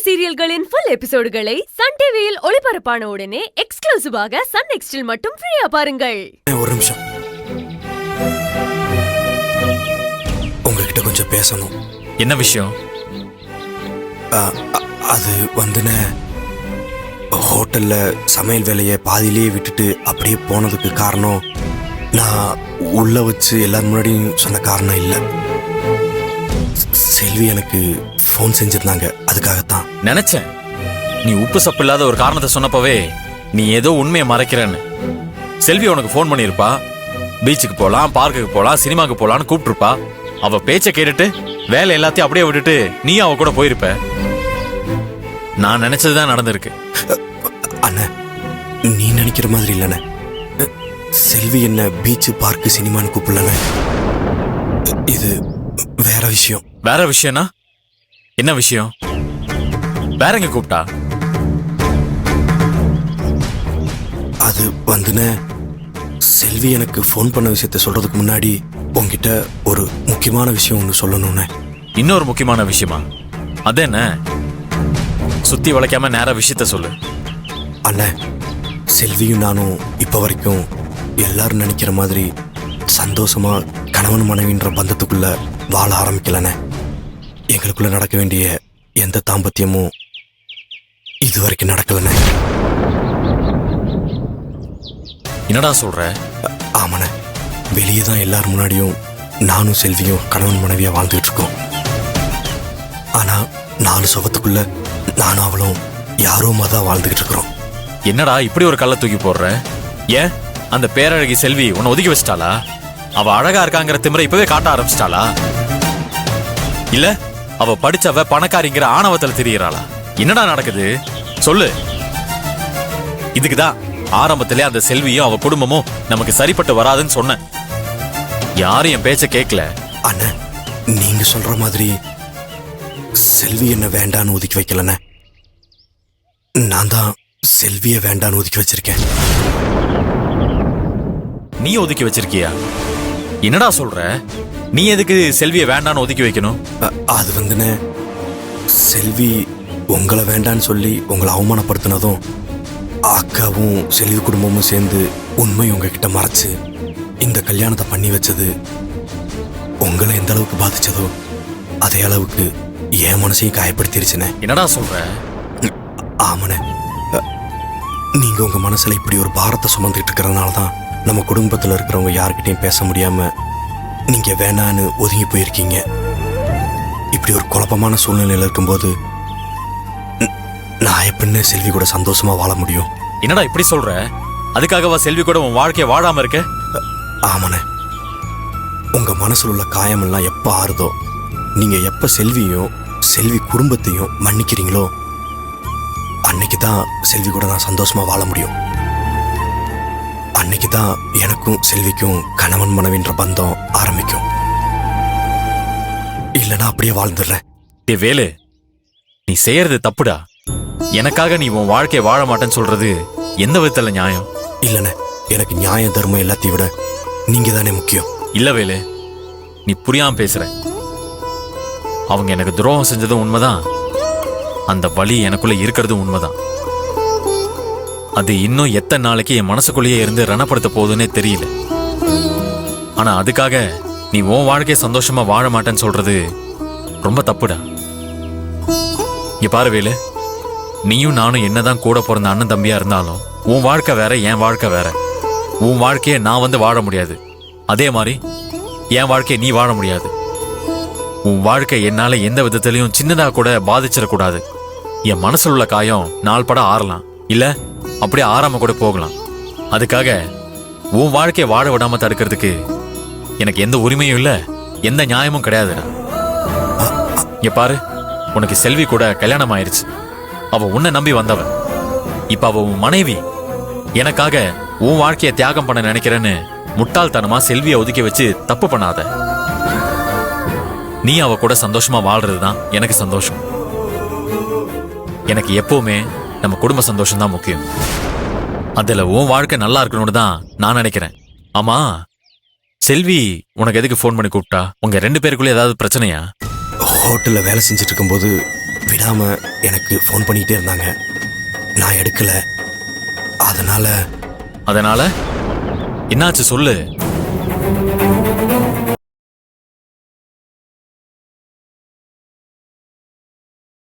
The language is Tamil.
சீரியல்களின் ஃபுல் எபிசோடுகளை சன் டிவியில் ஒளிபரப்பான உடனே எக்ஸ்க்ளூசிவாக சன் நெக்ஸ்டில் மட்டும் ஃப்ரீயா பாருங்கள். ஒரு நிமிஷம், உங்ககிட்ட கொஞ்சம் பேசணும். என்ன விஷயம்? அது வந்துனே ஹோட்டல்ல சமையல் வேலையை பாதியிலேயே விட்டுட்டு அப்படியே போனதுக்கு காரணம் நான் உள்ள வச்சு எல்லாரும் முன்னாடியும் சொன்ன காரணம் இல்லை. செல்வி எனக்கு ஃபோன் செஞ்சிருந்தாங்க, அதுக்காகத்தான். நினைச்சேன் நீ உப்பு சப்பு இல்லாத ஒரு காரணத்தை சொன்னப்பவே நீ ஏதோ உண்மையை மறைக்கிறேன்னு. செல்வி உனக்கு ஃபோன் பண்ணியிருப்பா, பீச்சுக்கு போகலாம், பார்க்குக்கு போகலாம், சினிமாக்கு போகலான்னு கூப்பிட்டுருப்பா. அவ பேச்சை கேட்டுட்டு வேலை எல்லாத்தையும் அப்படியே விட்டுட்டு நீ அவ கூட போயிருப்ப. நான் நினைச்சதுதான் நடந்திருக்கு. அண்ணா, நீ நினைக்கிற மாதிரி இல்லைண்ணே. செல்வி என்ன பீச்சு, பார்க்கு, சினிமான்னு கூப்பிடலண்ணே. இது வேற விஷயம். வேற விஷயம்னா என்ன விஷயம்? வேற எங்க கூப்பிட்டா? அது வந்துனே செல்வி எனக்கு ஃபோன் பண்ண விஷயத்த சொல்றதுக்கு முன்னாடி உங்ககிட்ட ஒரு முக்கியமான விஷயம் ஒன்று சொல்லணும்னே. இன்னொரு முக்கியமான விஷயமா? அது என்ன? சுத்தி வளைக்காம நேர விஷயத்த சொல்லு. அண்ணே, செல்வியும் நானும் இப்ப வரைக்கும் எல்லாரும் நினைக்கிற மாதிரி சந்தோஷமா கணவன் மனைவின்ற பந்தத்துக்குள்ள வாழ ஆரம்பிக்கலண்ணே. எங்களுக்குள்ள நடக்க வேண்டிய எந்த தாம்பத்தியமும் இது வரைக்கும் நடக்கலண்ணே. என்னடா சொல்ற? ஆமாண்ணே, வெளியே தான் எல்லாரும் முன்னாடியும் நானும் செல்வியும் கணவன் மனைவியா வாழ்ந்துட்டு இருக்கோம். ஆனா 4 சுவத்துக்குள்ள நானும் அவளும் யாரோ தான் வாழ்ந்துகிட்டு இருக்கிறோம். என்னடா இப்படி ஒரு கல்லை தூக்கி போடுற? ஏன் அந்த பேரழகி செல்வி உன்னை ஒதுக்கி வச்சிட்டாளா? அவ அழகா இருக்காங்கிற திமிரை இப்பவே காட்ட ஆரம்பிச்சிட்டாளா? இல்ல அவ படிச்சவ பணக்காரிங்கிற ஆணவத்துல திரியறாளா? என்னடா நடக்குது சொல்லு. இதுக்குதான் ஆரம்பத்திலே அந்த செல்வியும் அவ குடும்பமும் நமக்கு சரிப்பட்டு வராதுன்னு சொன்ன. யாரும் என் பேச்ச கேட்கல. அண்ணா, நீங்க சொல்ற மாதிரி செல்வி என்ன வேண்டான்னு ஒதுக்கி வைக்கலண்ணே. நான் தான் செல்விய வேண்டான்னு ஒதுக்கி வச்சிருக்கேன். நீ ஒதுக்கி வச்சிருக்கியா? என்னடா சொல்ற? நீ எதுக்கு செல்விய வேண்டான்னு ஒதுக்கி வைக்கணும்? அது வந்துன்னு செல்வி உங்களை வேண்டான்னு சொல்லி உங்களை அவமானப்படுத்தினதும் அக்காவும் செல்வி குடும்பமும் சேர்ந்து உண்மை உங்ககிட்ட மறைச்சு இந்த கல்யாணத்தை பண்ணி வச்சது உங்களை எந்த அளவுக்கு பாதிச்சதோ அதே அளவுக்கு என் மனசையும் காயப்படுத்திருச்சுனே. என்னடா சொல்ற? ஆமாண்ணே, நீங்க உங்க மனசுல இப்படி ஒரு பாரத்தை சுமந்துட்டு இருக்கிறதுனால தான் நம்ம குடும்பத்தில் இருக்கிறவங்க யாருக்கிட்டையும் பேச முடியாம நீங்க வேணான்னு ஒதுங்கி போயிருக்கீங்க. இப்படி ஒரு குழப்பமான சூழ்நிலையில இருக்கும்போது நான் எப்படின்னு செல்வி கூட சந்தோஷமா வாழ முடியும்? என்னடா இப்படி சொல்ற? அதுக்காகவா செல்வி கூட உன் வாழ்க்கைய வாழாம இருக்க? ஆமாண்ணே, உங்க மனசுல உள்ள காயமெல்லாம் எப்ப ஆறுதோ, நீங்க எப்ப செல்வியும் செல்வி குடும்பத்தையும் மன்னிக்கிறீங்களோ அன்னைக்கு தான் செல்வி கூட நான் சந்தோஷமா வாழ முடியும். அன்னைக்கு தான் எனக்கும் செல்விக்கும் கணவன் மனைவின்ற பந்தம் ஆரம்பிக்கும். இல்லைன்னா அப்படியே வாழ்ந்துடுறேன். டே வேலு, நீ செய்யறது தப்புடா. எனக்காக நீ உன் வாழ்க்கைய வாழ மாட்டேன்னு சொல்றது எந்த விதத்துல நியாயம்? இல்லைண்ணே, எனக்கு நியாய தர்மம் எல்லாத்தையும் விட நீங்க தானே முக்கியம். இல்ல வேலு, நீ புரியாம பேசுற. அவங்க எனக்கு துரோகம் செஞ்சதும் உண்மைதான், அந்த வலி எனக்குள்ள இருக்கிறதும் உண்மைதான். அது இன்னும் எத்தனை நாளைக்கு என் மனசுக்குள்ளேயே இருந்து ரணப்படுத்த போகுதுன்னே தெரியல. ஆனா அதுக்காக நீ உன் வாழ்க்கைய சந்தோஷமா வாழ மாட்டேன்னு சொல்றது ரொம்ப தப்புடா. இங்க பாரு வேலு, நீயும் நானும் என்னதான் கூட பிறந்த அண்ணன் தம்பியா இருந்தாலும் உன் வாழ்க்கை வேற, என் வாழ்க்கை வேற. உன் வாழ்க்கைய நான் வந்து வாழ முடியாது, அதே மாதிரி என் வாழ்க்கைய நீ வாழ முடியாது. உன் வாழ்க்கை என்னால எந்த விதத்திலையும் சின்னதா கூட பாதிச்சிடக்கூடாது. என் மனசுல உள்ள காயம் நாள் பட ஆறலாம், இல்ல அப்படியே ஆறாம கூட போகலாம். அதுக்காக உன் வாழ்க்கைய வாழ விடாம தடுக்கிறதுக்கு எனக்கு எந்த உரிமையும் இல்ல, எந்த நியாயமும் கிடையாது. இங்க பாரு, உனக்கு செல்வி கூட கல்யாணம் ஆயிருச்சு. அவ உன்னை நம்பி வந்தவன். இப்ப அவ உன் மனைவி. எனக்காக உன் வாழ்க்கைய தியாகம் பண்ண நினைக்கிறேன்னு முட்டாள்தனமா செல்வியை ஒதுக்கி வச்சு தப்பு பண்ணாத. நீ அவ கூட சந்தோஷமா வாழ்றதுதான் எனக்கு சந்தோஷம். எனக்கு எப்பவுமே நம்ம குடும்ப சந்தோஷம் தான் முக்கியம். அதுல உன் வாழ்க்கை நல்லா இருக்கணும்னு தான் நான் நினைக்கிறேன். ஆமா, செல்வி உனக்கு எதுக்கு ஃபோன் பண்ணி கூப்பிட்டா? உங்க 2 பேருக்குள்ள ஏதாவது பிரச்சனையா? ஹோட்டல்ல வேலை செஞ்சுட்டு இருக்கும்போது விடாம எனக்கு ஃபோன் பண்ணிக்கிட்டே இருந்தாங்க. நான் எடுக்கல. அதனால அதனால என்னாச்சு சொல்லு.